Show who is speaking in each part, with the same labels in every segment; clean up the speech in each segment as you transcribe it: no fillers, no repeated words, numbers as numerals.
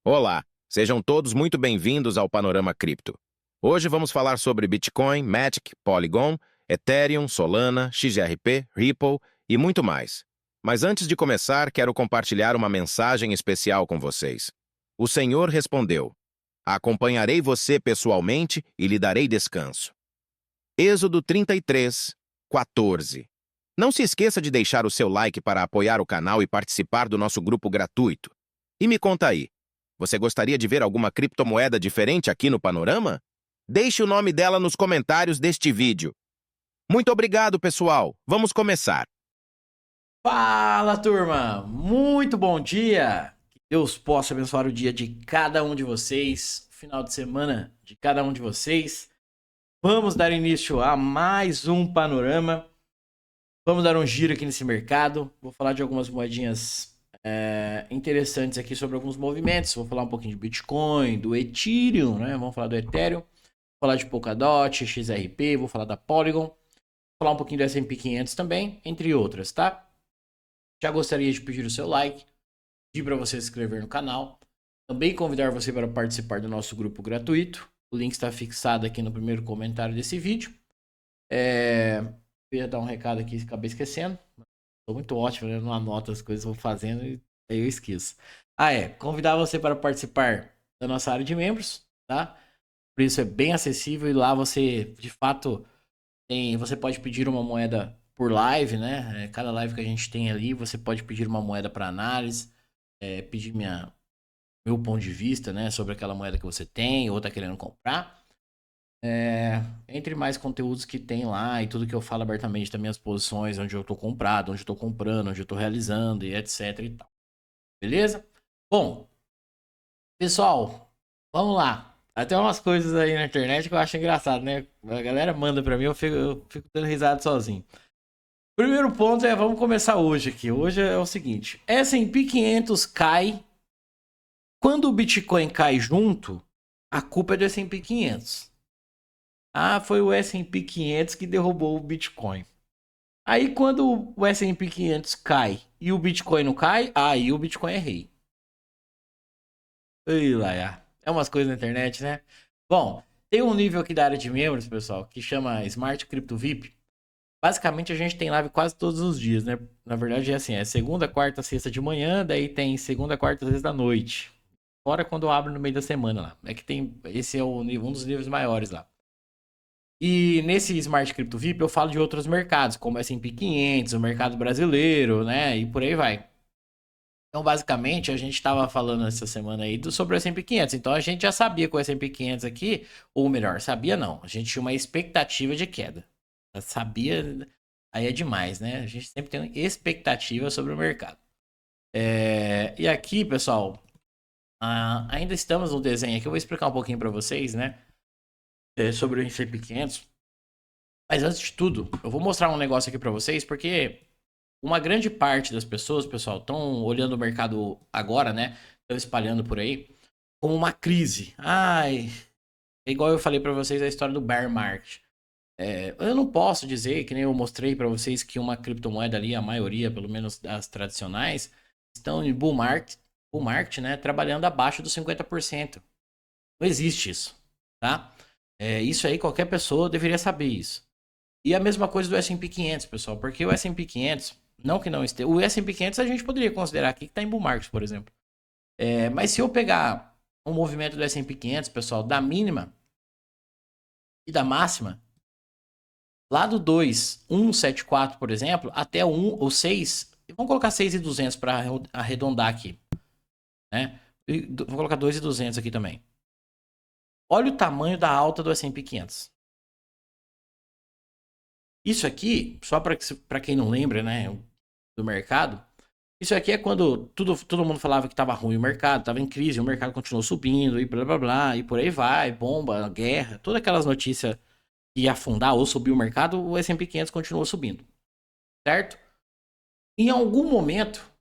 Speaker 1: Olá, sejam todos muito bem-vindos ao Panorama Cripto. Hoje vamos falar sobre Bitcoin, Matic, Polygon, Ethereum, Solana, XRP, Ripple e muito mais. Mas antes de começar, quero compartilhar uma mensagem especial com vocês. O Senhor respondeu: acompanharei você pessoalmente e lhe darei descanso. Êxodo 33, 14. Não se esqueça de deixar o seu like para apoiar o canal e participar do nosso grupo gratuito. E me conta aí, você gostaria de ver alguma criptomoeda diferente aqui no Panorama? Deixe o nome dela nos comentários deste vídeo. Muito obrigado, pessoal. Vamos começar.
Speaker 2: Fala, turma! Muito bom dia! Que Deus possa abençoar o dia de cada um de vocês, o final de semana de cada um de vocês. Vamos dar início a mais um panorama. Vamos dar um giro aqui nesse mercado. Vou falar de algumas moedinhas interessantes aqui sobre alguns movimentos. Vou falar um pouquinho de Bitcoin, do Ethereum, né? Vamos falar do Ethereum. Vou falar de Polkadot, XRP, vou falar da Polygon. Vou falar um pouquinho do S&P 500 também, entre outras, tá? Já gostaria de pedir o seu like, pedir para você se inscrever no canal, também convidar você para participar do nosso grupo gratuito. O link está fixado aqui no primeiro comentário desse vídeo. Eu ia dar um recado aqui, acabei esquecendo. Estou muito ótimo, né? Eu não anoto as coisas, vou fazendo e aí eu esqueço. Convidar você para participar da nossa área de membros, tá? O preço é bem acessível e lá você, de fato, você pode pedir uma moeda por live, né? Cada live que a gente tem ali, você pode pedir uma moeda para análise, pedir meu ponto de vista, né? Sobre aquela moeda que você tem ou tá querendo comprar. Entre mais conteúdos que tem lá e tudo que eu falo abertamente das minhas posições, onde eu tô comprado, onde eu tô comprando, onde eu tô realizando e etc e tal. Beleza? Bom, pessoal, vamos lá. Até umas coisas aí na internet que eu acho engraçado, né? A galera manda pra mim, eu fico dando risada sozinho. Primeiro ponto vamos começar hoje aqui. Hoje é o seguinte, S&P 500 cai. Quando o Bitcoin cai junto, a culpa é do S&P 500. Ah, foi o S&P 500 que derrubou o Bitcoin. Aí quando o S&P 500 cai e o Bitcoin não cai, aí o Bitcoin é rei. Ei, lá, é umas coisas na internet, né? Bom, tem um nível aqui da área de membros, pessoal, que chama Smart Crypto VIP. Basicamente a gente tem live quase todos os dias, né? Na verdade é assim, é segunda, quarta, sexta de manhã, daí tem segunda, quarta, sexta da noite. Fora quando abre no meio da semana lá. É que tem, esse é um dos níveis maiores lá. E nesse Smart Crypto VIP eu falo de outros mercados, como S&P 500, o mercado brasileiro, né? E por aí vai. Então, basicamente, a gente estava falando essa semana aí sobre o S&P 500. Então, a gente já sabia que o S&P 500 aqui, ou melhor, sabia não. A gente tinha uma expectativa de queda. Sabia, aí é demais, né? A gente sempre tem uma expectativa sobre o mercado. E aqui, pessoal, ainda estamos no desenho aqui. Eu vou explicar um pouquinho para vocês, né? Sobre o S&P 500. Mas antes de tudo, eu vou mostrar um negócio aqui para vocês, porque uma grande parte das pessoas, pessoal, estão olhando o mercado agora, né? Estão espalhando por aí como uma crise. É igual eu falei para vocês a história do bear market. Eu não posso dizer, que nem eu mostrei para vocês, que uma criptomoeda ali, a maioria, pelo menos das tradicionais, estão em bull market, né? Trabalhando abaixo dos 50%. Não existe isso, tá? Isso aí qualquer pessoa deveria saber isso. E a mesma coisa do S&P 500, pessoal, porque o S&P 500, não que não esteja, o S&P 500 a gente poderia considerar aqui que está em bull market, por exemplo. Mas se eu pegar um movimento do S&P 500, pessoal, da mínima e da máxima, lá do 2,174, por exemplo, até o 1 ou 6, vamos colocar 6.200 para arredondar aqui, né? Vou colocar 2.200 aqui também. Olha o tamanho da alta do S&P 500. Isso aqui, só para quem não lembra, né, do mercado, isso aqui é quando todo mundo falava que estava ruim o mercado, estava em crise, o mercado continuou subindo e blá blá blá, e por aí vai, bomba, guerra, todas aquelas notícias que ia afundar ou subir o mercado, o S&P 500 continuou subindo, certo? Em algum momento,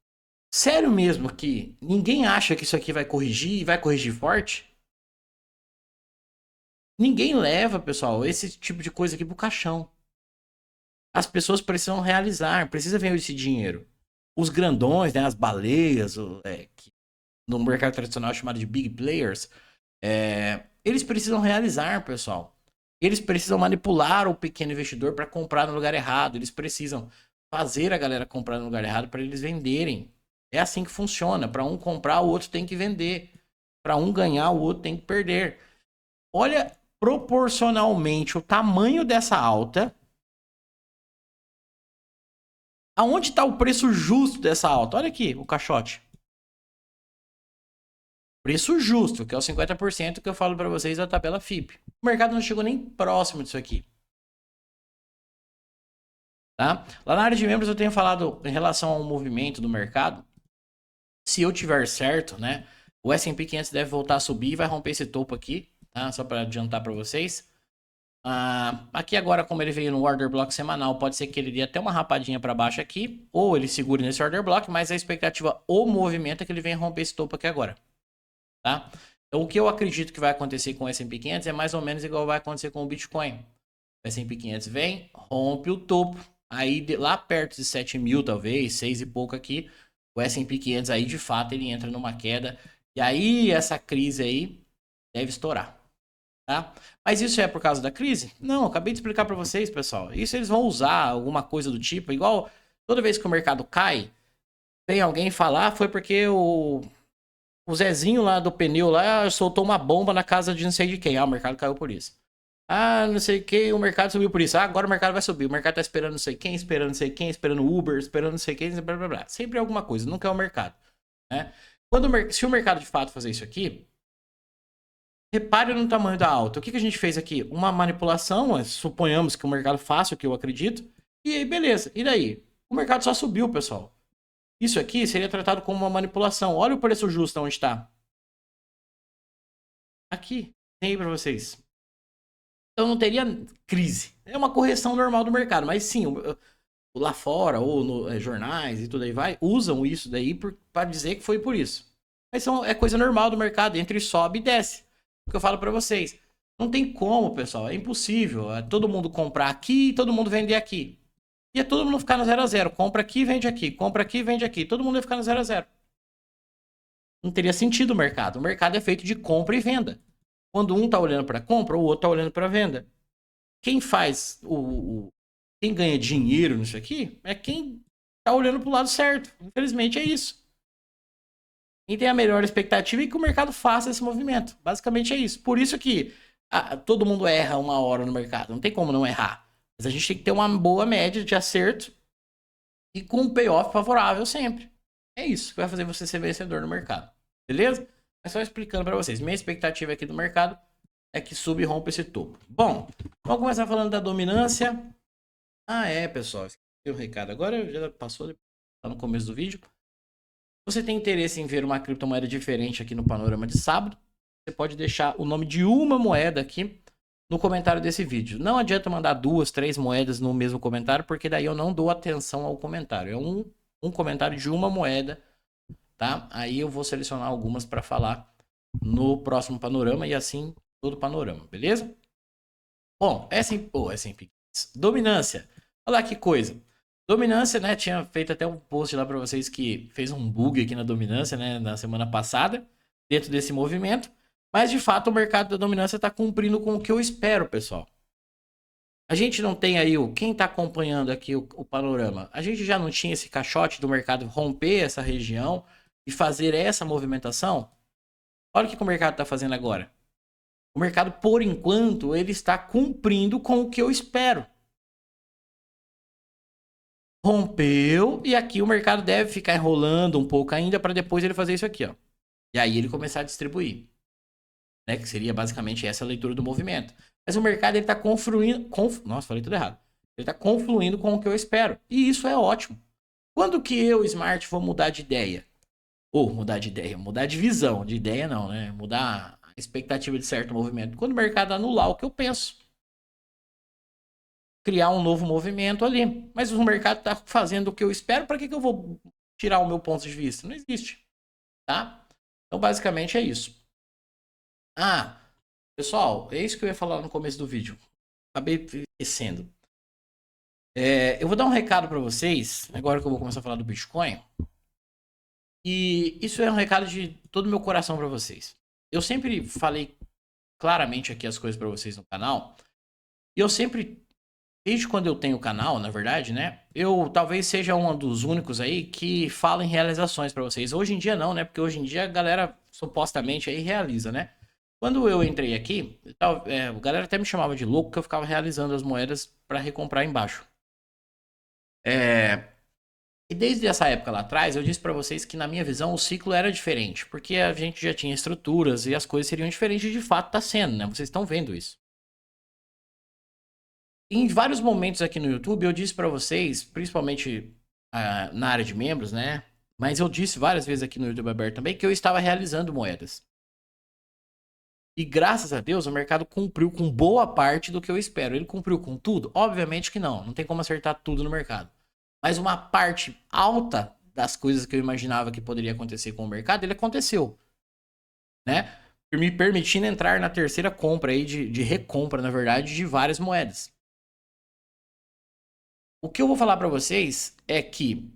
Speaker 2: sério mesmo que ninguém acha que isso aqui vai corrigir e vai corrigir forte? Ninguém leva, pessoal, esse tipo de coisa aqui pro caixão. As pessoas precisam realizar, precisa ver esse dinheiro. Os grandões, né, as baleias, no mercado tradicional chamado de big players, eles precisam realizar, pessoal. Eles precisam manipular o pequeno investidor para comprar no lugar errado. Eles precisam fazer a galera comprar no lugar errado para eles venderem. É assim que funciona. Para um comprar, o outro tem que vender. Para um ganhar, o outro tem que perder. Olha proporcionalmente o tamanho dessa alta. Aonde está o preço justo dessa alta? Olha aqui o caixote. Preço justo, que é o 50% que eu falo para vocês da tabela FIP. O mercado não chegou nem próximo disso aqui. Tá? Lá na área de membros eu tenho falado em relação ao movimento do mercado. Se eu tiver certo, né? O S&P 500 deve voltar a subir e vai romper esse topo aqui, tá? Só para adiantar para vocês. Aqui agora, como ele veio no order block semanal, pode ser que ele dê até uma rapadinha para baixo aqui, ou ele segure nesse order block, mas a expectativa, o movimento é que ele venha romper esse topo aqui agora, tá? Então, o que eu acredito que vai acontecer com o S&P 500 é mais ou menos igual vai acontecer com o Bitcoin. O S&P 500 vem, rompe o topo, aí lá perto de 7 mil, talvez, 6 e pouco aqui, o S&P 500 aí, de fato, ele entra numa queda, e aí essa crise aí deve estourar. Tá? Mas isso é por causa da crise? Não, eu acabei de explicar para vocês, pessoal. Isso eles vão usar alguma coisa do tipo, igual toda vez que o mercado cai, vem alguém falar, foi porque o Zezinho lá do pneu lá soltou uma bomba na casa de não sei de quem. O mercado caiu por isso. Não sei quem, o mercado subiu por isso. Agora o mercado vai subir. O mercado tá esperando não sei quem, esperando não sei quem, esperando Uber, esperando não sei quem, blá blá blá. Sempre é alguma coisa, nunca é o mercado. Né? Se o mercado de fato fazer isso aqui, repare no tamanho da alta. O que a gente fez aqui? Uma manipulação, suponhamos que o mercado faça o que eu acredito, e aí beleza. E daí? O mercado só subiu, pessoal. Isso aqui seria tratado como uma manipulação. Olha o preço justo onde está. Aqui. Tem aí para vocês. Então não teria crise. É uma correção normal do mercado. Mas sim, lá fora, ou nos jornais e tudo aí vai, usam isso daí para dizer que foi por isso. Mas é coisa normal do mercado. Entre sobe e desce. O que eu falo para vocês. Não tem como, pessoal. É impossível. Todo mundo comprar aqui e todo mundo vender aqui. Ia todo mundo ficar no 0 a 0. Compra aqui, vende aqui. Compra aqui, vende aqui. Todo mundo ia ficar no 0 a 0. Não teria sentido o mercado. O mercado é feito de compra e venda. Quando um tá olhando para compra, o outro tá olhando para venda. Quem faz quem ganha dinheiro nisso aqui é quem tá olhando pro lado certo. Infelizmente é isso. Quem tem a melhor expectativa é que o mercado faça esse movimento. Basicamente é isso. Por isso que todo mundo erra uma hora no mercado. Não tem como não errar. Mas a gente tem que ter uma boa média de acerto e com um payoff favorável sempre. É isso que vai fazer você ser vencedor no mercado. Beleza? É só explicando para vocês. Minha expectativa aqui do mercado é que suba e rompa esse topo. Bom, vamos começar falando da dominância. Pessoal. Esqueci o recado. Agora já passou. Tá no começo do vídeo. Você tem interesse em ver uma criptomoeda diferente aqui no panorama de sábado? Você pode deixar o nome de uma moeda aqui no comentário desse vídeo. Não adianta mandar 2, 3 moedas no mesmo comentário, porque daí eu não dou atenção ao comentário. É um comentário de uma moeda, tá? Aí eu vou selecionar algumas para falar no próximo panorama e assim todo o panorama, beleza? Bom, S&P. Dominância. Olha lá que coisa. Dominância, né? Tinha feito até um post lá para vocês que fez um bug aqui na dominância, né? Na semana passada, dentro desse movimento. Mas, de fato, o mercado da dominância está cumprindo com o que eu espero, pessoal. A gente não tem aí quem está acompanhando aqui o panorama. A gente já não tinha esse caixote do mercado romper essa região e fazer essa movimentação? Olha o que o mercado está fazendo agora. O mercado, por enquanto, ele está cumprindo com o que eu espero. Rompeu e aqui o mercado deve ficar enrolando um pouco ainda para depois ele fazer isso aqui, ó. E aí ele começar a distribuir. Né, que seria basicamente essa leitura do movimento. Mas o mercado ele está confluindo. Nossa, falei tudo errado. Ele está confluindo com o que eu espero. E isso é ótimo. Quando que eu, Smart, vou mudar de ideia? Mudar de ideia, mudar de visão. De ideia não, né? Mudar a expectativa de certo movimento. Quando o mercado anular o que eu penso. Criar um novo movimento ali. Mas o mercado está fazendo o que eu espero. Para que eu vou tirar o meu ponto de vista? Não existe. Tá? Então, basicamente é isso. Pessoal, é isso que eu ia falar no começo do vídeo. Acabei esquecendo. Eu vou dar um recado para vocês, agora que eu vou começar a falar do Bitcoin. E isso é um recado de todo o meu coração para vocês. Eu sempre falei claramente aqui as coisas para vocês no canal. E eu sempre, desde quando eu tenho o canal, na verdade, né? Eu talvez seja um dos únicos aí que fala em realizações para vocês. Hoje em dia não, né? Porque hoje em dia a galera supostamente aí realiza, né? Quando eu entrei aqui, a galera até me chamava de louco que eu ficava realizando as moedas para recomprar embaixo. É, e desde essa época lá atrás, eu disse para vocês que na minha visão o ciclo era diferente, porque a gente já tinha estruturas e as coisas seriam diferentes, de fato tá sendo, né? Vocês estão vendo isso. Em vários momentos aqui no YouTube eu disse para vocês, principalmente na área de membros, né? Mas eu disse várias vezes aqui no YouTube aberto também que eu estava realizando moedas. E graças a Deus o mercado cumpriu com boa parte do que eu espero. Ele cumpriu com tudo? Obviamente que não. Não tem como acertar tudo no mercado. Mas uma parte alta das coisas que eu imaginava que poderia acontecer com o mercado, ele aconteceu, né? Me permitindo entrar na terceira compra aí, de recompra, na verdade, de várias moedas. O que eu vou falar para vocês é que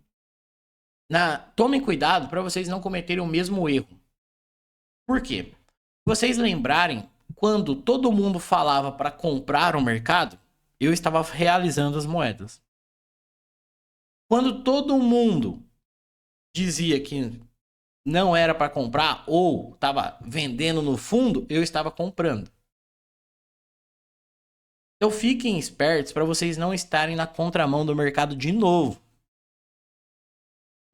Speaker 2: tomem cuidado para vocês não cometerem o mesmo erro. Por quê? Vocês lembrarem, quando todo mundo falava para comprar o mercado, eu estava realizando as moedas. Quando todo mundo dizia que não era para comprar ou estava vendendo no fundo, eu estava comprando. Então fiquem espertos para vocês não estarem na contramão do mercado de novo.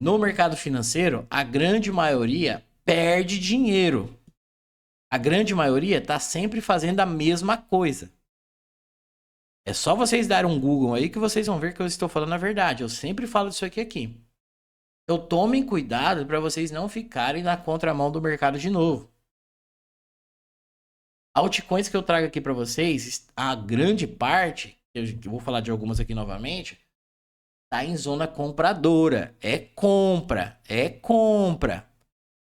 Speaker 2: No mercado financeiro, a grande maioria perde dinheiro. A grande maioria está sempre fazendo a mesma coisa. É só vocês darem um Google aí que vocês vão ver que eu estou falando a verdade. Eu sempre falo disso aqui. Então tomem cuidado para vocês não ficarem na contramão do mercado de novo. Altcoins que eu trago aqui para vocês, a grande parte, eu vou falar de algumas aqui novamente, tá em zona compradora. É compra, é compra.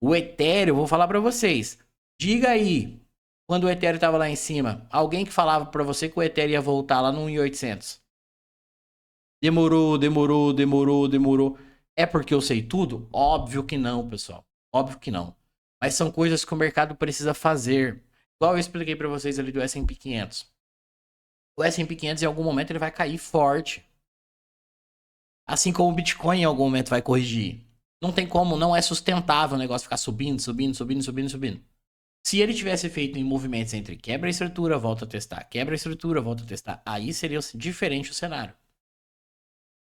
Speaker 2: O Ethereum, vou falar para vocês. Diga aí, quando o Ethereum tava lá em cima, alguém que falava para você que o Ethereum ia voltar lá no 1.800? Demorou, demorou, demorou, demorou. É porque eu sei tudo? Óbvio que não, pessoal. Óbvio que não. Mas são coisas que o mercado precisa fazer. Igual eu expliquei para vocês ali do S&P 500. O S&P 500 em algum momento ele vai cair forte. Assim como o Bitcoin em algum momento vai corrigir. Não tem como, não é sustentável o negócio ficar subindo, subindo, subindo, subindo, subindo. Se ele tivesse feito em movimentos entre quebra a estrutura, volta a testar, quebra a estrutura, volta a testar, aí seria diferente o cenário.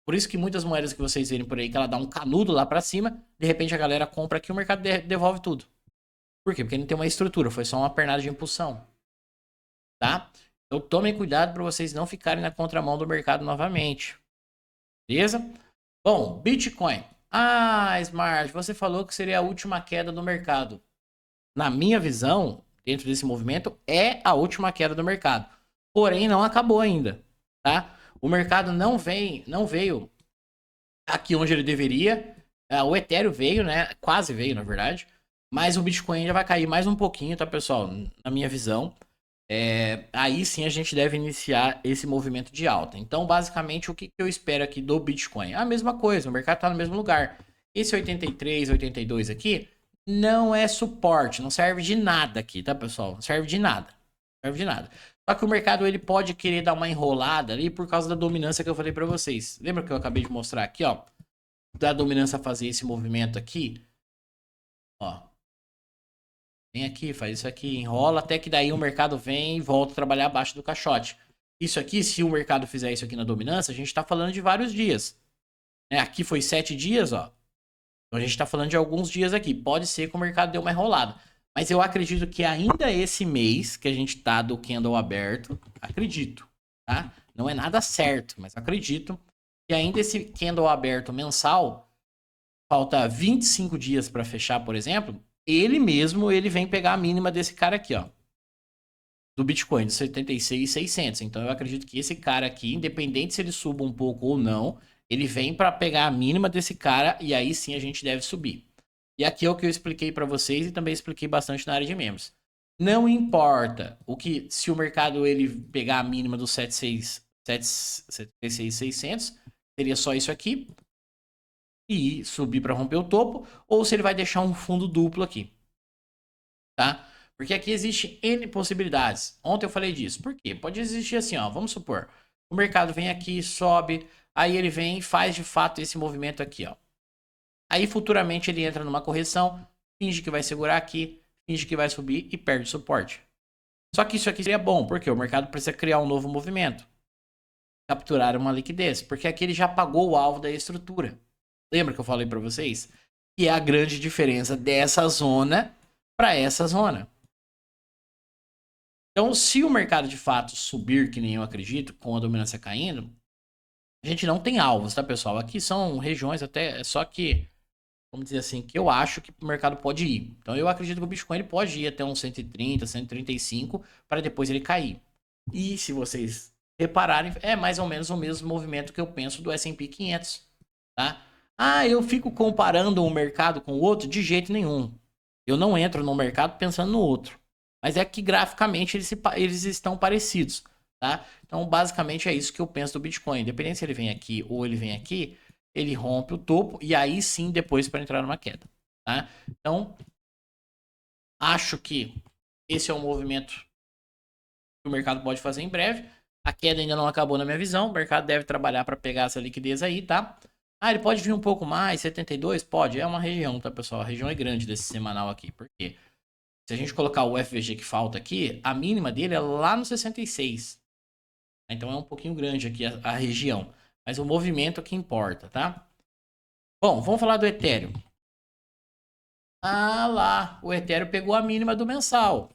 Speaker 2: Por isso que muitas moedas que vocês verem por aí, que ela dá um canudo lá pra cima, de repente a galera compra aqui e o mercado devolve tudo. Por quê? Porque não tem uma estrutura, foi só uma pernada de impulsão. Tá? Então tomem cuidado para vocês não ficarem na contramão do mercado novamente. Beleza? Bom, Bitcoin. Ah, Smart, você falou que seria a última queda do mercado. Na minha visão, dentro desse movimento, é a última queda do mercado. Porém, não acabou ainda, tá? O mercado não veio aqui onde ele deveria. O Ethereum veio, né? Quase veio, na verdade. Mas o Bitcoin ainda vai cair mais um pouquinho, tá, pessoal? Na minha visão. Aí sim a gente deve iniciar esse movimento de alta. Então, basicamente, o que eu espero aqui do Bitcoin? A mesma coisa, o mercado está no mesmo lugar. Esse 83, 82 aqui não é suporte, não serve de nada aqui, tá, pessoal? Não serve de nada. Não serve de nada. Só que o mercado ele pode querer dar uma enrolada ali por causa da dominância que eu falei para vocês. Lembra que eu acabei de mostrar aqui, ó? Da dominância fazer esse movimento aqui, ó. Vem aqui, faz isso aqui, enrola, até que daí o mercado vem e volta a trabalhar abaixo do caixote. Isso aqui, se o mercado fizer isso aqui na dominância, a gente tá falando de vários dias. Aqui foi 7 dias, ó. Então a gente tá falando de alguns dias aqui. Pode ser que o mercado dê uma enrolada. Mas eu acredito que ainda esse mês que a gente tá do candle aberto, acredito, tá? Não é nada certo, mas acredito que ainda esse candle aberto mensal, falta 25 dias para fechar, por exemplo, ele mesmo, ele vem pegar a mínima desse cara aqui, ó. Do Bitcoin, de 76.600. Então eu acredito que esse cara aqui, independente se ele suba um pouco ou não, ele vem para pegar a mínima desse cara e aí sim a gente deve subir. E aqui é o que eu expliquei para vocês e também expliquei bastante na área de membros. Não importa se o mercado ele pegar a mínima do 76.600, seria só isso aqui. e subir para romper o topo, ou se ele vai deixar um fundo duplo aqui, tá? Porque aqui existe N possibilidades. Ontem eu falei disso. Por quê? Pode existir assim, ó, vamos supor, o mercado vem aqui, sobe, aí ele vem e faz de fato esse movimento aqui, ó. Aí futuramente ele entra numa correção, finge que vai segurar aqui, finge que vai subir e perde suporte. Só que isso aqui seria bom, porque o mercado precisa criar um novo movimento. Capturar uma liquidez, porque aqui ele já pagou o alvo da estrutura. Lembra que eu falei para vocês? Que é a grande diferença dessa zona para essa zona. Então, se o mercado de fato subir, que nem eu acredito, com a dominância caindo, a gente não tem alvos, tá, pessoal? Aqui são regiões até, só que, vamos dizer assim, que eu acho que o mercado pode ir. Então, eu acredito que o Bitcoin ele pode ir até uns 130, 135, para depois ele cair. E se vocês repararem, é mais ou menos o mesmo movimento que eu penso do S&P 500, tá? Ah, eu fico comparando um mercado com o outro? De jeito nenhum. Eu não entro no mercado pensando no outro. Mas é que graficamente eles estão parecidos, tá? Então, basicamente é isso que eu penso do Bitcoin. Independente se ele vem aqui ou ele vem aqui, ele rompe o topo e aí sim depois para entrar numa queda, tá? Então, acho que esse é um movimento que o mercado pode fazer em breve. A queda ainda não acabou na minha visão. O mercado deve trabalhar para pegar essa liquidez aí, tá? Ah, ele pode vir um pouco mais, 72? Pode. É uma região, tá, pessoal? A região é grande desse semanal aqui. Por quê? Se a gente colocar o FVG que falta aqui, a mínima dele é lá no 66. Então é um pouquinho grande aqui a região. Mas o movimento é que importa, tá? Bom, vamos falar do Ethereum. Ah lá, o Ethereum pegou a mínima do mensal.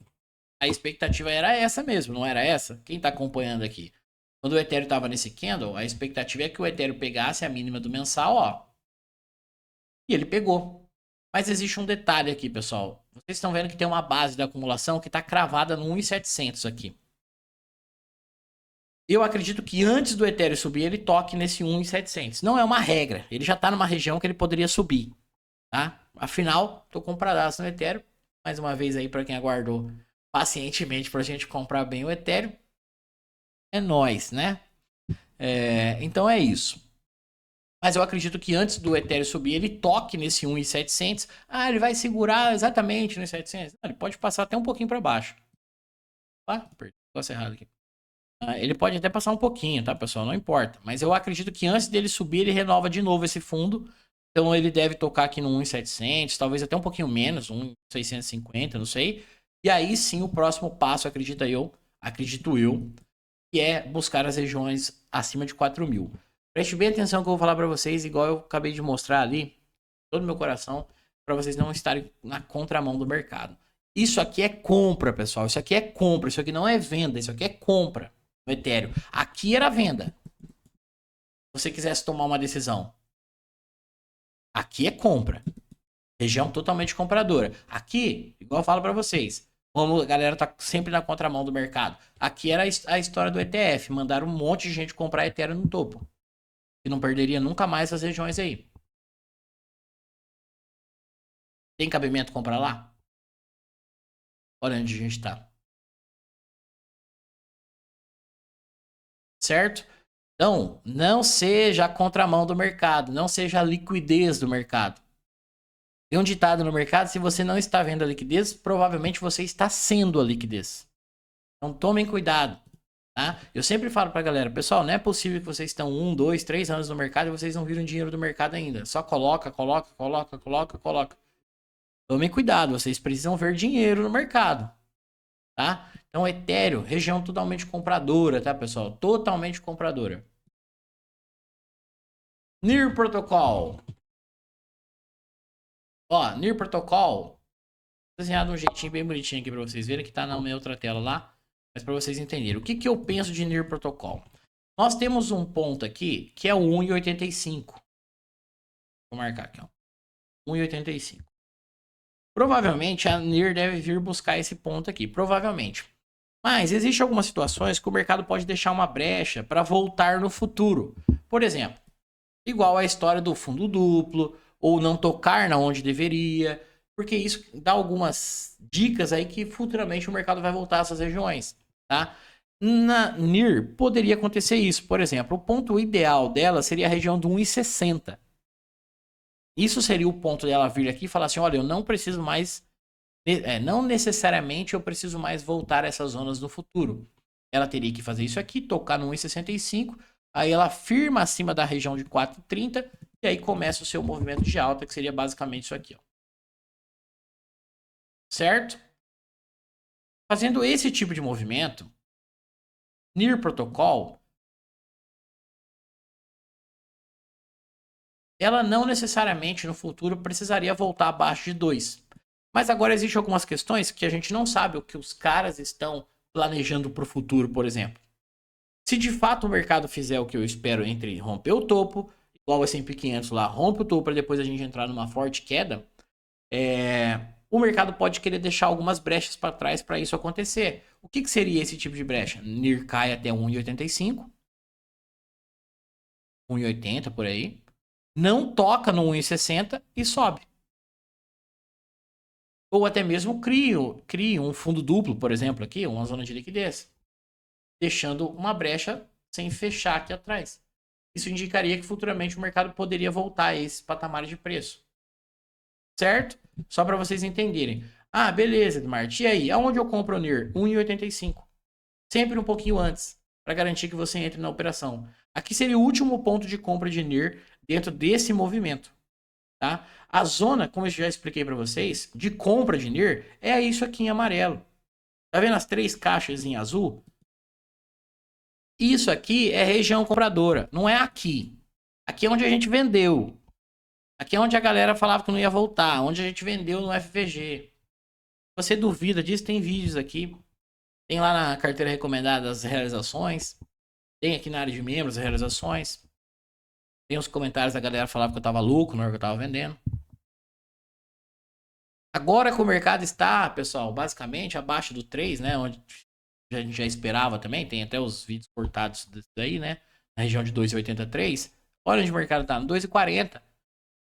Speaker 2: A expectativa era essa mesmo, não era essa? Quem está acompanhando aqui? Quando o Ethereum estava nesse candle, a expectativa é que o Ethereum pegasse a mínima do mensal, ó. E ele pegou. Mas existe um detalhe aqui, pessoal. Vocês estão vendo que tem uma base da acumulação que está cravada no 1.700 aqui. Eu acredito que antes do Ethereum subir, ele toque nesse 1.700. Não é uma regra. Ele já está numa região que ele poderia subir, tá? Afinal, estou compradaço no Ethereum. Mais uma vez aí para quem aguardou pacientemente para a gente comprar bem o Ethereum. É nóis, né? Então é isso. Mas eu acredito que antes do Ethereum subir, ele toque nesse 1.700. Ah, ele vai segurar exatamente no 1.700. Ele pode passar até um pouquinho para baixo. Ah, perdi o negócio errado aqui. Ele pode até passar um pouquinho, tá, pessoal? Não importa. Mas eu acredito que antes dele subir, ele renova de novo esse fundo. Então ele deve tocar aqui no 1.700, talvez até um pouquinho menos, 1.650, não sei. E aí sim o próximo passo, acredito eu, que é buscar as regiões acima de 4.000. Preste bem atenção que eu vou falar para vocês, igual eu acabei de mostrar ali, todo meu coração, para vocês não estarem na contramão do mercado. Isso aqui é compra, pessoal. Isso aqui é compra. Isso aqui não é venda. Isso aqui é compra no Ethereum. Aqui era venda. Se você quisesse tomar uma decisão. Aqui é compra. Região totalmente compradora. Aqui, igual eu falo para vocês, como a galera tá sempre na contramão do mercado. Aqui era a história do ETF. Mandaram um monte de gente comprar Ethereum no topo. E não perderia nunca mais essas regiões aí. Tem cabimento comprar lá? Olha onde a gente tá. Certo? Então, não seja a contramão do mercado. Não seja a liquidez do mercado. Tem um ditado no mercado, se você não está vendo a liquidez, provavelmente você está sendo a liquidez. Então tomem cuidado, tá? Eu sempre falo pra galera, pessoal, não é possível que vocês estão 1, 2, 3 anos no mercado e vocês não viram dinheiro do mercado ainda. Só coloca. Tomem cuidado, vocês precisam ver dinheiro no mercado, tá? Então Ethereum, região totalmente compradora, tá, pessoal? Totalmente compradora. NIR Protocol. Ó, NIR Protocol, desenhado de um jeitinho bem bonitinho aqui para vocês verem, que tá na minha outra tela lá, mas para vocês entenderem. O que que eu penso de NIR Protocol? Nós temos um ponto aqui, que é o 1,85. Vou marcar aqui, ó. 1,85. Provavelmente a NIR deve vir buscar esse ponto aqui, provavelmente. Mas existem algumas situações que o mercado pode deixar uma brecha para voltar no futuro. Por exemplo, igual a história do fundo duplo, ou não tocar na onde deveria, porque isso dá algumas dicas aí que futuramente o mercado vai voltar a essas regiões, tá? Na NIR poderia acontecer isso, por exemplo, o ponto ideal dela seria a região do 1,60. Isso seria o ponto dela vir aqui e falar assim, olha, eu não preciso mais, não necessariamente eu preciso mais voltar a essas zonas no futuro. Ela teria que fazer isso aqui, tocar no 1,65, aí ela firma acima da região de 4,30 e aí começa o seu movimento de alta, que seria basicamente isso aqui, ó. Certo? Fazendo esse tipo de movimento, NIR Protocol, ela não necessariamente no futuro precisaria voltar abaixo de 2. Mas agora existem algumas questões que a gente não sabe o que os caras estão planejando para o futuro, por exemplo. Se de fato o mercado fizer o que eu espero entre romper o topo, igual o S&P 500 lá, rompe o topo para depois a gente entrar numa forte queda, o mercado pode querer deixar algumas brechas para trás para isso acontecer. O que seria esse tipo de brecha? NIR cai até 1,85, 1,80 por aí, não toca no 1,60 e sobe. Ou até mesmo crie um fundo duplo, por exemplo, aqui, uma zona de liquidez, deixando uma brecha sem fechar aqui atrás. Isso indicaria que futuramente o mercado poderia voltar a esse patamar de preço. Certo? Só para vocês entenderem. Ah, beleza, Edmart. E aí? Aonde eu compro o NIR? 1,85. Sempre um pouquinho antes, para garantir que você entre na operação. Aqui seria o último ponto de compra de NIR dentro desse movimento. Tá? A zona, como eu já expliquei para vocês, de compra de NIR é isso aqui em amarelo. Tá vendo as 3 caixas em azul? Isso aqui é região compradora, não é aqui. Aqui é onde a gente vendeu. Aqui é onde a galera falava que não ia voltar, onde a gente vendeu no FVG. Se você duvida disso, tem vídeos aqui. Tem lá na carteira recomendada as realizações. Tem aqui na área de membros as realizações. Tem os comentários da galera que falava que eu tava louco na hora que eu tava vendendo. Agora que o mercado está, pessoal, basicamente abaixo do 3, né? Onde a gente já esperava também. Tem até os vídeos cortados daí, né? Na região de 2,83. Olha onde o mercado tá, no 2,40.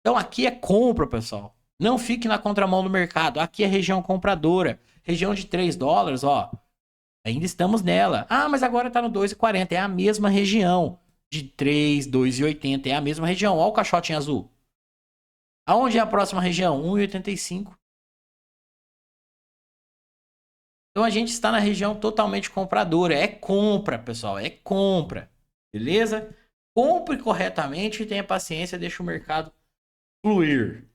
Speaker 2: Então aqui é compra, pessoal. Não fique na contramão do mercado. Aqui é região compradora. Região de 3 dólares, ó. Ainda estamos nela. Ah, mas agora tá no 2,40. É a mesma região. De 3, 2,80. É a mesma região. Olha o caixote em azul. Aonde é a próxima região? 1,85. Então a gente está na região totalmente compradora. É compra, pessoal. É compra. Beleza? Compre corretamente e tenha paciência. Deixa o mercado fluir.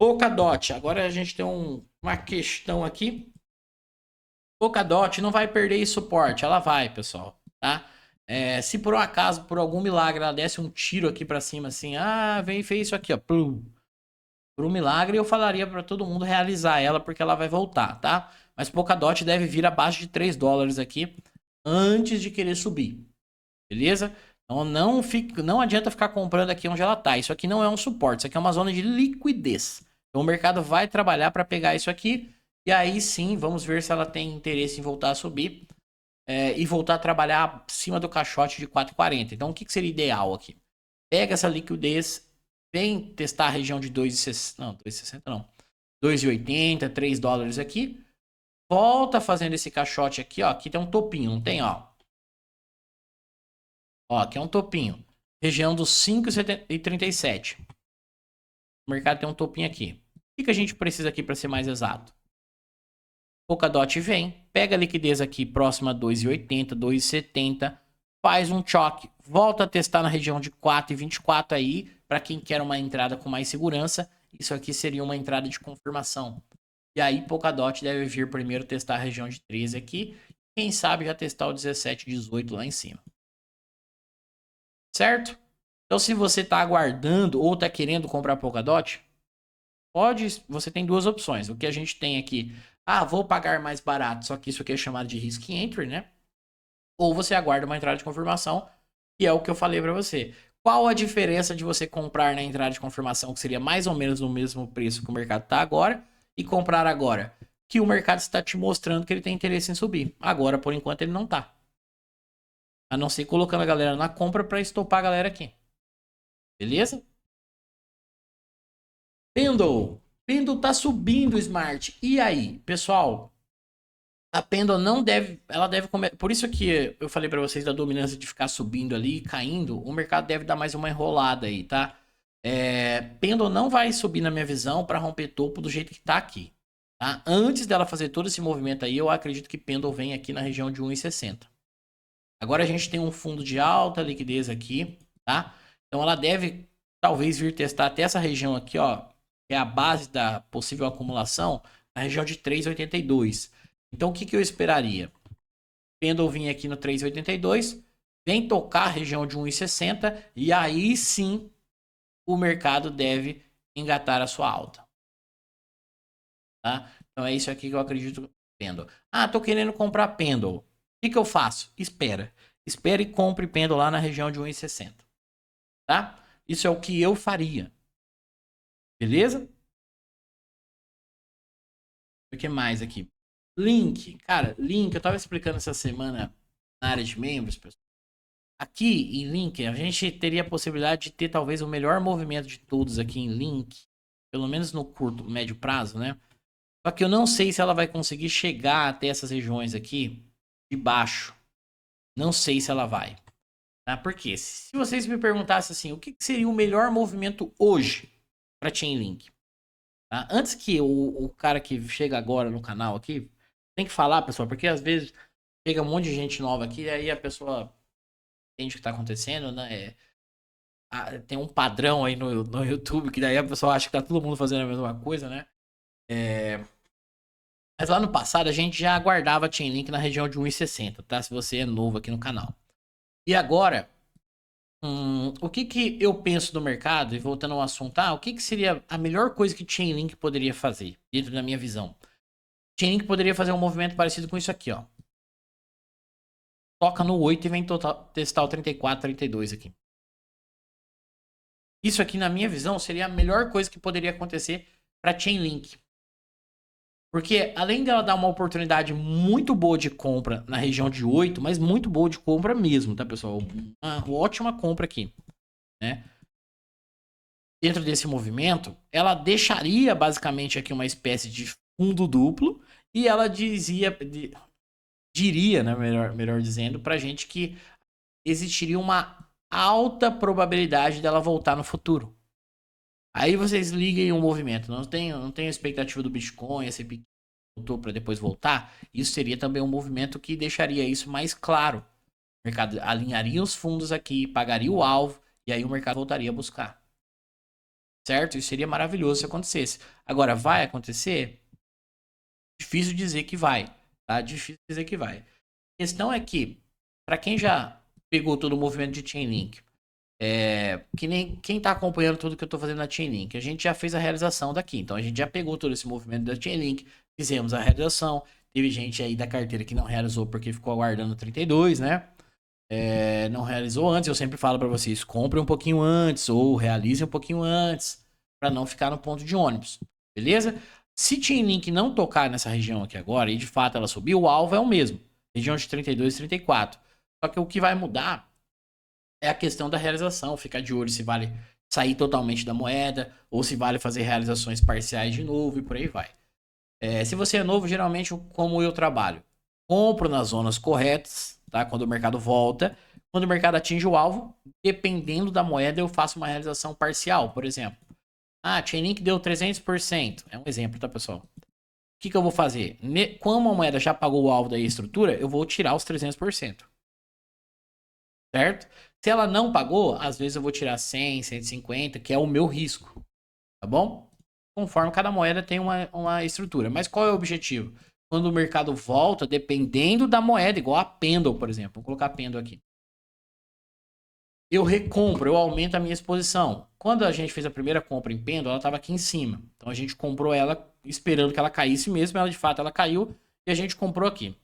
Speaker 2: Polkadot. Agora a gente tem uma questão aqui. Polkadot não vai perder suporte. Ela vai, pessoal. Tá? Se por um acaso, por algum milagre, ela desse um tiro aqui para cima, assim. Ah, vem e fez isso aqui, ó. Por um milagre, eu falaria para todo mundo realizar ela, porque ela vai voltar, tá? Mas Polkadot deve vir abaixo de 3 dólares aqui antes de querer subir. Beleza? Então não adianta ficar comprando aqui onde ela tá. Isso aqui não é um suporte, isso aqui é uma zona de liquidez. Então o mercado vai trabalhar para pegar isso aqui. E aí sim, vamos ver se ela tem interesse em voltar a subir. E voltar a trabalhar acima do caixote de 4,40. Então o que seria ideal aqui? Pega essa liquidez. Vem testar a região de 2,60. Não, 2,60 não. 2,80, 3 dólares aqui. Volta fazendo esse caixote aqui, ó. Aqui tem um topinho, não tem, ó? Ó, aqui é um topinho. Região dos 5,37. O mercado tem um topinho aqui. O que a gente precisa aqui para ser mais exato? Polkadot vem, pega a liquidez aqui próxima a 2,80, 2,70, faz um choque, volta a testar na região de 4,24 aí, para quem quer uma entrada com mais segurança. Isso aqui seria uma entrada de confirmação. E aí Polkadot deve vir primeiro testar a região de 13 aqui, quem sabe já testar o 17, 18 lá em cima. Certo? Então se você está aguardando ou está querendo comprar Polkadot, você tem 2 opções. O que a gente tem aqui, vou pagar mais barato, só que isso aqui é chamado de risk entry, né? Ou você aguarda uma entrada de confirmação, e é o que eu falei para você. Qual a diferença de você comprar na entrada de confirmação, que seria mais ou menos no mesmo preço que o mercado está agora, e comprar agora? Que o mercado está te mostrando que ele tem interesse em subir. Agora, por enquanto, ele não está. A não ser colocando a galera na compra para estopar a galera aqui. Beleza? Pendle. Pendle tá subindo o Smart. E aí, pessoal? A Pendle não deve... Ela deve comer... Por isso que eu falei para vocês da dominância de ficar subindo ali e caindo. O mercado deve dar mais uma enrolada aí, tá? Pendle não vai subir na minha visão para romper topo do jeito que tá aqui. Tá? Antes dela fazer todo esse movimento aí, eu acredito que Pendle vem aqui na região de 1,60. Agora a gente tem um fundo de alta liquidez aqui, tá? Então ela deve talvez vir testar até essa região aqui, ó, que é a base da possível acumulação, na região de 3,82. Então o que eu esperaria? Pendle vir aqui no 3,82, vem tocar a região de 1,60 e aí sim o mercado deve engatar a sua alta. Tá? Então é isso aqui que eu acredito. Pendle. Tô querendo comprar Pendle. O que eu faço? Espera. Espera e compre Pendle lá na região de 1,60. Tá? Isso é o que eu faria. Beleza? O que mais aqui? Link. Cara, link. Eu tava explicando essa semana na área de membros, pessoal. Aqui em Link, a gente teria a possibilidade de ter talvez o melhor movimento de todos aqui em Link. Pelo menos no curto, médio prazo, né? Só que eu não sei se ela vai conseguir chegar até essas regiões aqui de baixo. Não sei se ela vai. Tá? Por quê? Se vocês me perguntassem assim, o que seria o melhor movimento hoje para Chainlink? Tá? Antes que o cara que chega agora no canal aqui, tem que falar, pessoal, porque às vezes chega um monte de gente nova aqui e aí a pessoa entende o que está acontecendo, né? Tem um padrão aí no YouTube que daí a pessoa acha que tá todo mundo fazendo a mesma coisa, né? Mas lá no passado a gente já aguardava Chainlink na região de 1,60, tá? Se você é novo aqui no canal. E agora, o que eu penso do mercado, e voltando ao assunto, o que seria a melhor coisa que Chainlink poderia fazer, dentro da minha visão? Chainlink poderia fazer um movimento parecido com isso aqui, ó. Toca no 8 e vem testar o 34, 32 aqui. Isso aqui, na minha visão, seria a melhor coisa que poderia acontecer para Chainlink. Porque além dela dar uma oportunidade muito boa de compra na região de 8, mas muito boa de compra mesmo, tá, pessoal? Uma ótima compra aqui, né? Dentro desse movimento, ela deixaria basicamente aqui uma espécie de fundo duplo e ela diria, né, melhor dizendo, pra gente que existiria uma alta probabilidade dela voltar no futuro. Aí vocês liguem o movimento. Não tem expectativa do Bitcoin, S&P voltou para depois voltar. Isso seria também um movimento que deixaria isso mais claro. O mercado alinharia os fundos aqui, pagaria o alvo e aí o mercado voltaria a buscar. Certo? Isso seria maravilhoso se acontecesse. Agora, vai acontecer? Difícil dizer que vai. Tá? Difícil dizer que vai. A questão é que, para quem já pegou todo o movimento de Chainlink, que nem quem tá acompanhando tudo que eu tô fazendo na Chainlink, a gente já fez a realização daqui. Então a gente já pegou todo esse movimento da Chainlink, fizemos a realização. Teve gente aí da carteira que não realizou porque ficou aguardando 32, né? Não realizou antes. Eu sempre falo para vocês, compre um pouquinho antes ou realize um pouquinho antes para não ficar no ponto de ônibus, beleza? Se Chainlink não tocar nessa região aqui agora e de fato ela subir, o alvo é o mesmo, região de 32 e 34. Só que o que vai mudar é a questão da realização, ficar de olho se vale sair totalmente da moeda ou se vale fazer realizações parciais de novo e por aí vai. Se você é novo, geralmente como eu trabalho, compro nas zonas corretas, tá? Quando o mercado volta, quando o mercado atinge o alvo, dependendo da moeda eu faço uma realização parcial, por exemplo. Chainlink deu 300%, é um exemplo, tá, pessoal? O que eu vou fazer? Como a moeda já pagou o alvo da estrutura, eu vou tirar os 300%. Certo? Se ela não pagou, às vezes eu vou tirar 100, 150, que é o meu risco. Tá bom? Conforme cada moeda tem uma estrutura. Mas qual é o objetivo? Quando o mercado volta, dependendo da moeda, igual a Pendle, por exemplo. Vou colocar a Pendle aqui. Eu recompro, eu aumento a minha exposição. Quando a gente fez a primeira compra em Pendle, ela estava aqui em cima. Então a gente comprou ela esperando que ela caísse mesmo. Ela de fato ela caiu e a gente comprou aqui.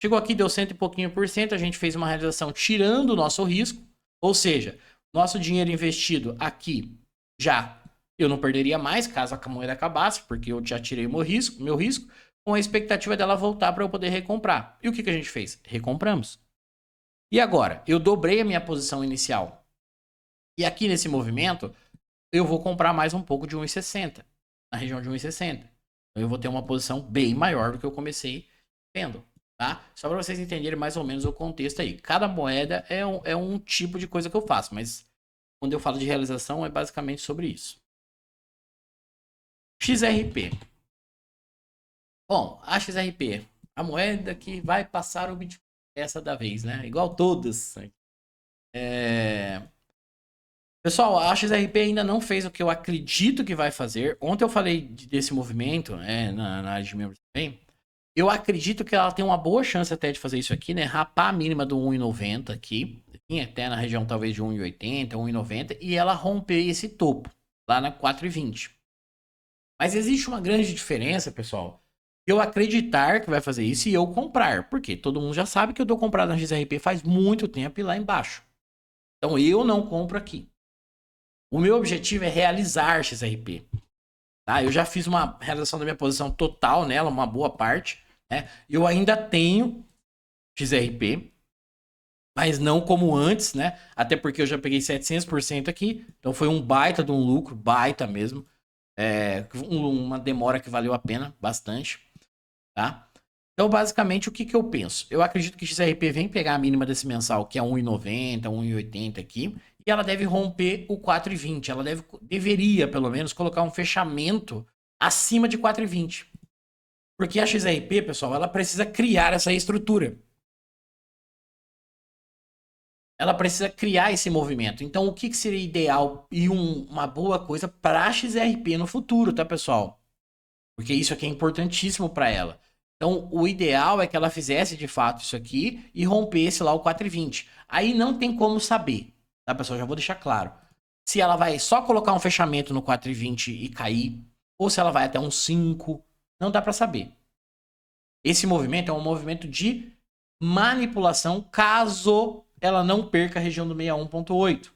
Speaker 2: Chegou aqui, deu 100 e pouquinho por cento, a gente fez uma realização tirando o nosso risco, ou seja, nosso dinheiro investido aqui já eu não perderia mais caso a moeda acabasse, porque eu já tirei o meu risco, com a expectativa dela voltar para eu poder recomprar. E o que a gente fez? Recompramos. E agora? Eu dobrei a minha posição inicial. E aqui nesse movimento, eu vou comprar mais um pouco de 1,60, na região de 1,60. Então eu vou ter uma posição bem maior do que eu comecei vendo. Tá? Só para vocês entenderem mais ou menos o contexto aí. Cada moeda é um tipo de coisa que eu faço, mas quando eu falo de realização, é basicamente sobre isso. XRP. Bom, a XRP, a moeda que vai passar o Bitcoin essa da vez, né? Igual todas. Pessoal, a XRP ainda não fez o que eu acredito que vai fazer. Ontem eu falei desse movimento, na área de membros também. Eu acredito que ela tem uma boa chance até de fazer isso aqui, né? Rapar a mínima do 1,90 aqui, até na região talvez de 1,80, 1,90, e ela romper esse topo, lá na 4,20. Mas existe uma grande diferença, pessoal. Eu acreditar que vai fazer isso e eu comprar. Porque todo mundo já sabe que eu tô comprado na XRP faz muito tempo e lá embaixo. Então eu não compro aqui. O meu objetivo é realizar XRP. Tá? Eu já fiz uma realização da minha posição total nela, uma boa parte. Né? Eu ainda tenho XRP, mas não como antes, né? Até porque eu já peguei 700% aqui. Então foi um baita de um lucro, baita mesmo. Uma demora que valeu a pena, bastante. Tá? Então, basicamente, o que eu penso? Eu acredito que XRP vem pegar a mínima desse mensal, que é 1,90, 1,80 aqui, e ela deve romper o 4,20. Ela deveria, pelo menos, colocar um fechamento acima de 4,20. Porque a XRP, pessoal, ela precisa criar essa estrutura. Ela precisa criar esse movimento. Então, o que seria ideal e uma boa coisa para a XRP no futuro, tá, pessoal? Porque isso aqui é importantíssimo para ela. Então, o ideal é que ela fizesse de fato isso aqui e rompesse lá o 4,20. Aí não tem como saber, tá, pessoal? Já vou deixar claro. Se ela vai só colocar um fechamento no 4,20 e cair, ou se ela vai até um 5, não dá para saber. Esse movimento é um movimento de manipulação caso ela não perca a região do 61,8.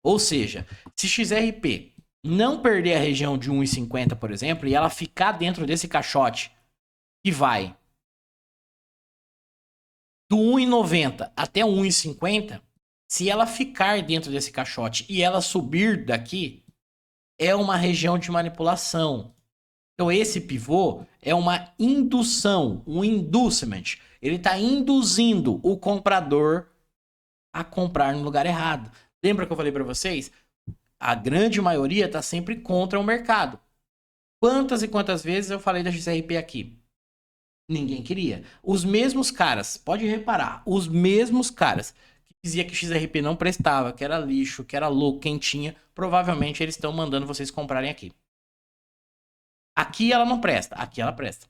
Speaker 2: Ou seja, se XRP não perder a região de 1,50, por exemplo, e ela ficar dentro desse caixote que vai do 1,90 até 1,50, se ela ficar dentro desse caixote e ela subir daqui, é uma região de manipulação. Então esse pivô é uma indução, um inducement. Ele está induzindo o comprador a comprar no lugar errado. Lembra que eu falei para vocês? A grande maioria está sempre contra o mercado. Quantas e quantas vezes eu falei da XRP aqui? Ninguém queria. Os mesmos caras, pode reparar, os mesmos caras que diziam que XRP não prestava, que era lixo, que era louco, quentinha, provavelmente eles estão mandando vocês comprarem aqui. Aqui ela não presta, aqui ela presta.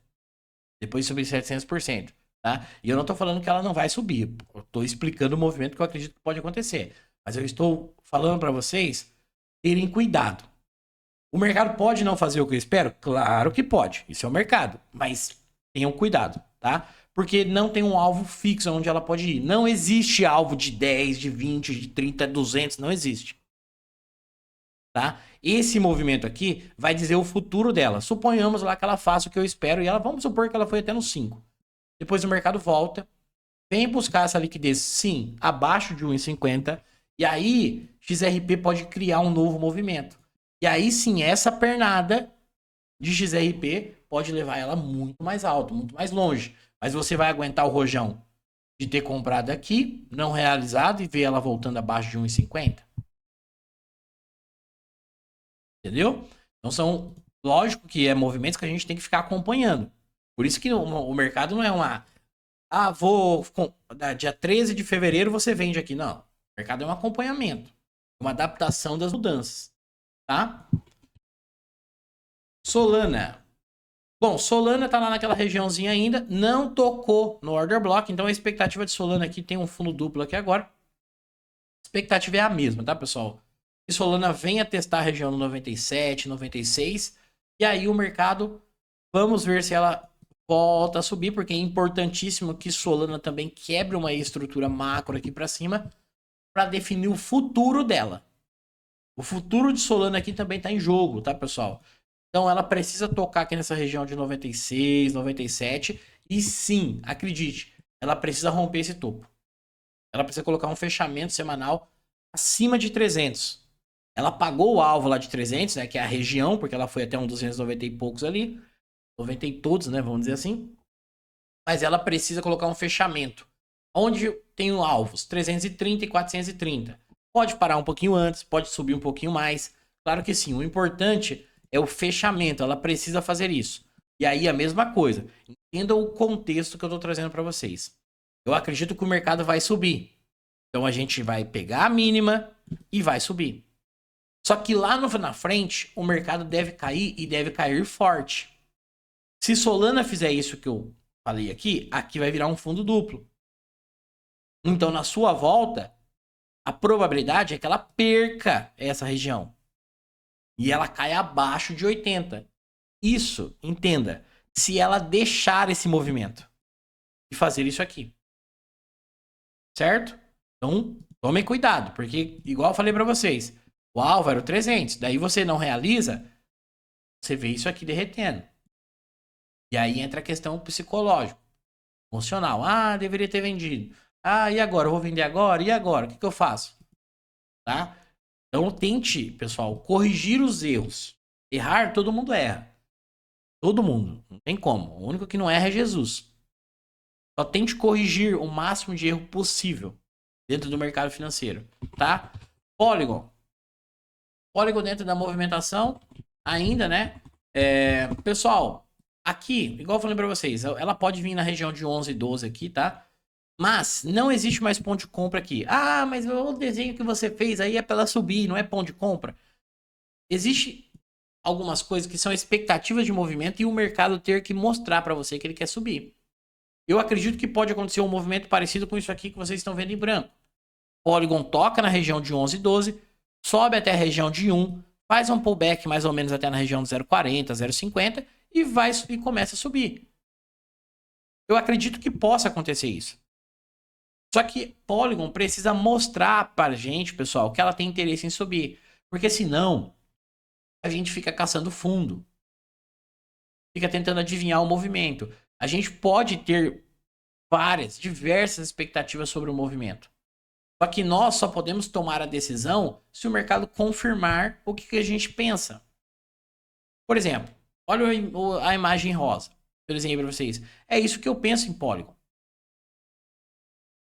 Speaker 2: Depois de subir 700%. Tá? E eu não estou falando que ela não vai subir. Eu estou explicando o movimento que eu acredito que pode acontecer. Mas eu estou falando para vocês terem cuidado. O mercado pode não fazer o que eu espero? Claro que pode. Isso é o mercado. Mas tenham cuidado, tá? Porque não tem um alvo fixo onde ela pode ir. Não existe alvo de 10, de 20, de 30, 200. Não existe. Tá? Esse movimento aqui vai dizer o futuro dela. Suponhamos lá que ela faça o que eu espero e ela, vamos supor que ela foi até no 5. Depois o mercado volta, vem buscar essa liquidez, sim, abaixo de 1,50. E aí, XRP pode criar um novo movimento. E aí sim, essa pernada de XRP pode levar ela muito mais alto, muito mais longe. Mas você vai aguentar o rojão de ter comprado aqui, não realizado, e ver ela voltando abaixo de 1,50? Entendeu? Então são, lógico que é movimentos que a gente tem que ficar acompanhando. Por isso que o mercado não é uma... dia 13 de fevereiro você vende aqui. Não. O mercado é um acompanhamento. Uma adaptação das mudanças. Tá? Solana. Bom, Solana tá lá naquela regiãozinha ainda. Não tocou no order block. Então a expectativa de Solana aqui tem um fundo duplo aqui agora. A expectativa é a mesma, tá, pessoal? Que Solana venha testar a região no 97, 96. E aí o mercado... Vamos ver se ela volta a subir, porque é importantíssimo que Solana também quebre uma estrutura macro aqui para cima para definir o futuro dela. O futuro de Solana aqui também está em jogo, tá, pessoal? Então ela precisa tocar aqui nessa região de 96, 97 e sim, acredite, ela precisa romper esse topo. Ela precisa colocar um fechamento semanal acima de 300. Ela pagou o alvo lá de 300, né, que é a região, porque ela foi até um 290 e poucos ali. 90 e todos, né? Vamos dizer assim. Mas ela precisa colocar um fechamento. Onde tem alvos? 330 e 430. Pode parar um pouquinho antes, pode subir um pouquinho mais. Claro que sim, o importante é o fechamento, ela precisa fazer isso. E aí a mesma coisa, entenda o contexto que eu estou trazendo para vocês. Eu acredito que o mercado vai subir. Então a gente vai pegar a mínima e vai subir. Só que lá na frente, o mercado deve cair e deve cair forte. Se Solana fizer isso que eu falei aqui, aqui vai virar um fundo duplo. Então, na sua volta, a probabilidade é que ela perca essa região. E ela cai abaixo de 80. Isso, entenda, se ela deixar esse movimento e fazer isso aqui. Certo? Então, tomem cuidado, porque, igual eu falei para vocês, o alvo era o 300. Daí você não realiza, você vê isso aqui derretendo. E aí entra a questão psicológica, emocional. Ah, deveria ter vendido. Ah, e agora? Eu vou vender agora? E agora? O que eu faço? Tá? Então tente, pessoal, corrigir os erros. Errar, todo mundo erra. Todo mundo. Não tem como. O único que não erra é Jesus. Só tente corrigir o máximo de erro possível dentro do mercado financeiro. Tá? Polygon. Polygon dentro da movimentação, ainda, né? Pessoal, aqui, igual eu falei pra vocês, ela pode vir na região de 11, 12 aqui, tá? Mas não existe mais ponto de compra aqui. Ah, mas o desenho que você fez aí é pra ela subir, não é ponto de compra. Existe algumas coisas que são expectativas de movimento e o mercado ter que mostrar pra você que ele quer subir. Eu acredito que pode acontecer um movimento parecido com isso aqui que vocês estão vendo em branco. Polygon toca na região de 11, 12, sobe até a região de 1, faz um pullback mais ou menos até na região de 0,40, 0,50 e começa a subir. Eu acredito que possa acontecer isso. Só que Polygon precisa mostrar pra gente, pessoal, que ela tem interesse em subir. Porque senão, a gente fica caçando fundo. Fica tentando adivinhar o movimento. A gente pode ter diversas expectativas sobre o movimento. Só que nós só podemos tomar a decisão se o mercado confirmar o que a gente pensa. Por exemplo, olha a imagem rosa. Eu desenhei para vocês. É isso que eu penso em Polygon.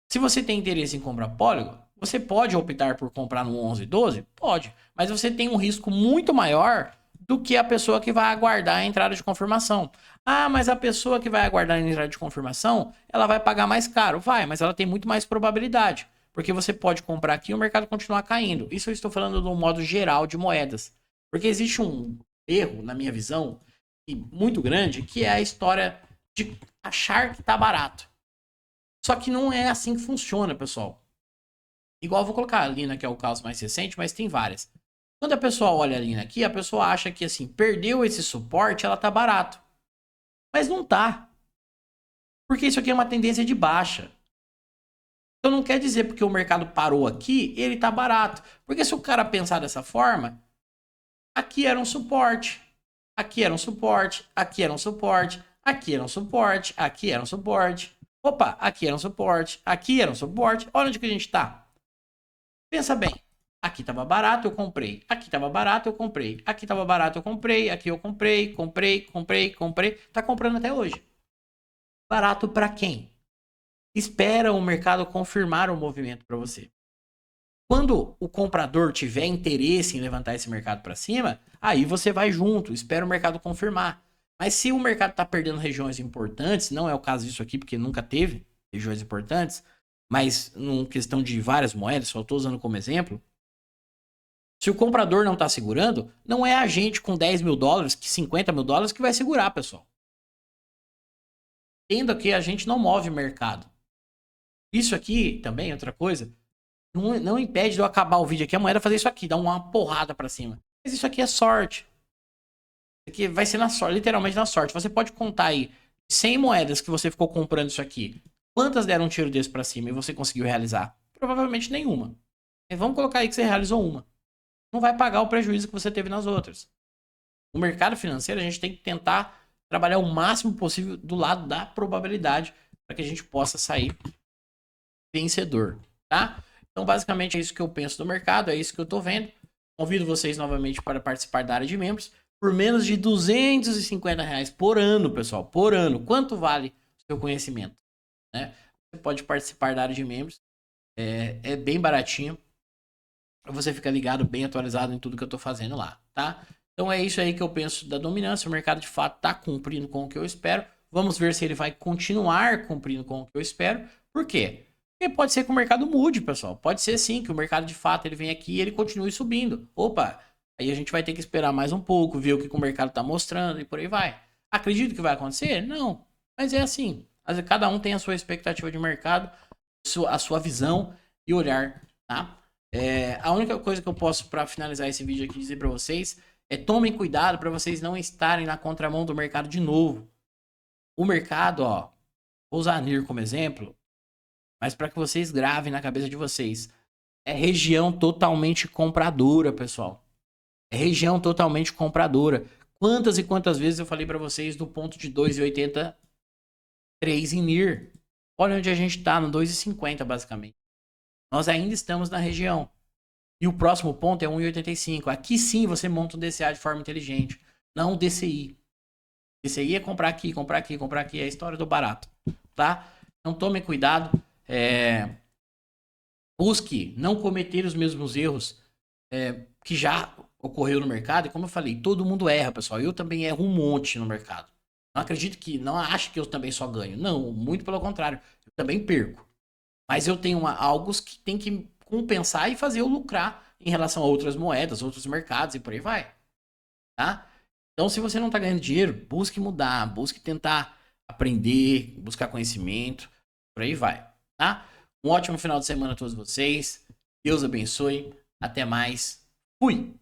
Speaker 2: Se você tem interesse em comprar Polygon, você pode optar por comprar no 11, 12? Pode. Mas você tem um risco muito maior do que a pessoa que vai aguardar a entrada de confirmação. Ah, mas a pessoa que vai aguardar a entrada de confirmação, ela vai pagar mais caro. Vai, mas ela tem muito mais probabilidade. Porque você pode comprar aqui e o mercado continuar caindo. Isso eu estou falando do modo geral de moedas. Porque existe um erro, na minha visão, muito grande, que é a história de achar que tá barato. Só que não é assim que funciona, pessoal. Igual eu vou colocar a Lina, que é o caso mais recente, mas tem várias. Quando a pessoa olha a Lina aqui, a pessoa acha que assim, perdeu esse suporte, ela tá barato. Mas não tá. Porque isso aqui é uma tendência de baixa. Então não quer dizer porque o mercado parou aqui, ele tá barato. Porque se o cara pensar dessa forma, aqui era um suporte, aqui era um suporte, aqui era um suporte, aqui era um suporte, aqui era um suporte. Opa, aqui era um suporte, aqui era um suporte. Olha onde que a gente tá. Pensa bem. Aqui tava barato, eu comprei. Aqui tava barato, eu comprei. Aqui tava barato, eu comprei. Aqui eu comprei. Tá comprando até hoje. Barato para quem? Espera o mercado confirmar o movimento para você. Quando o comprador tiver interesse em levantar esse mercado para cima, aí você vai junto, espera o mercado confirmar. Mas se o mercado está perdendo regiões importantes, não é o caso disso aqui, porque nunca teve regiões importantes, mas em questão de várias moedas, só estou usando como exemplo. Se o comprador não está segurando, não é a gente com 10 mil dólares, que 50 mil dólares que vai segurar, pessoal. Entenda que a gente não move mercado. Isso aqui também, outra coisa, não impede de eu acabar o vídeo aqui, a moeda fazer isso aqui, dar uma porrada para cima. Mas isso aqui é sorte. Isso aqui vai ser na sorte, literalmente na sorte. Você pode contar aí 100 moedas que você ficou comprando isso aqui. Quantas deram um tiro desse para cima e você conseguiu realizar? Provavelmente nenhuma. Mas vamos colocar aí que você realizou uma. Não vai pagar o prejuízo que você teve nas outras. No mercado financeiro, a gente tem que tentar trabalhar o máximo possível do lado da probabilidade para que a gente possa sair vencedor, tá? Então, basicamente, é isso que eu penso do mercado, é isso que eu tô vendo. Convido vocês novamente para participar da área de membros por menos de R$250 por ano, pessoal, por ano. Quanto vale o seu conhecimento? Né? Você pode participar da área de membros, é bem baratinho. Pra você ficar ligado, bem atualizado em tudo que eu tô fazendo lá, tá? Então é isso aí que eu penso da dominância. O mercado de fato tá cumprindo com o que eu espero. Vamos ver se ele vai continuar cumprindo com o que eu espero. Por quê? Porque pode ser que o mercado mude, pessoal. Pode ser sim que o mercado de fato ele vem aqui e ele continue subindo. Opa, aí a gente vai ter que esperar mais um pouco, ver o que o mercado tá mostrando e por aí vai. Acredito que vai acontecer? Não. Mas é assim. Cada um tem a sua expectativa de mercado, a sua visão e olhar, tá? A única coisa que eu posso, para finalizar esse vídeo aqui, dizer para vocês é tomem cuidado para vocês não estarem na contramão do mercado de novo. O mercado, ó, vou usar a NIR como exemplo, mas para que vocês gravem na cabeça de vocês, é região totalmente compradora, pessoal. É região totalmente compradora. Quantas e quantas vezes eu falei para vocês do ponto de 2,83 em NIR? Olha onde a gente está, no 2,50 basicamente. Nós ainda estamos na região. E o próximo ponto é 1,85. Aqui sim você monta um DCA de forma inteligente, não um DCI. DCI é comprar aqui, comprar aqui, comprar aqui. É a história do barato, tá? Então tome cuidado. Busque não cometer os mesmos erros que já ocorreu no mercado. E como eu falei, todo mundo erra, pessoal. Eu também erro um monte no mercado. Não acredito que, não acho que eu também só ganho. Não, muito pelo contrário. Eu também perco. Mas eu tenho algo que tem que compensar e fazer eu lucrar em relação a outras moedas, outros mercados e por aí vai. Tá? Então, se você não está ganhando dinheiro, busque mudar, busque tentar aprender, buscar conhecimento, por aí vai. Tá? Um ótimo final de semana a todos vocês. Deus abençoe. Até mais. Fui!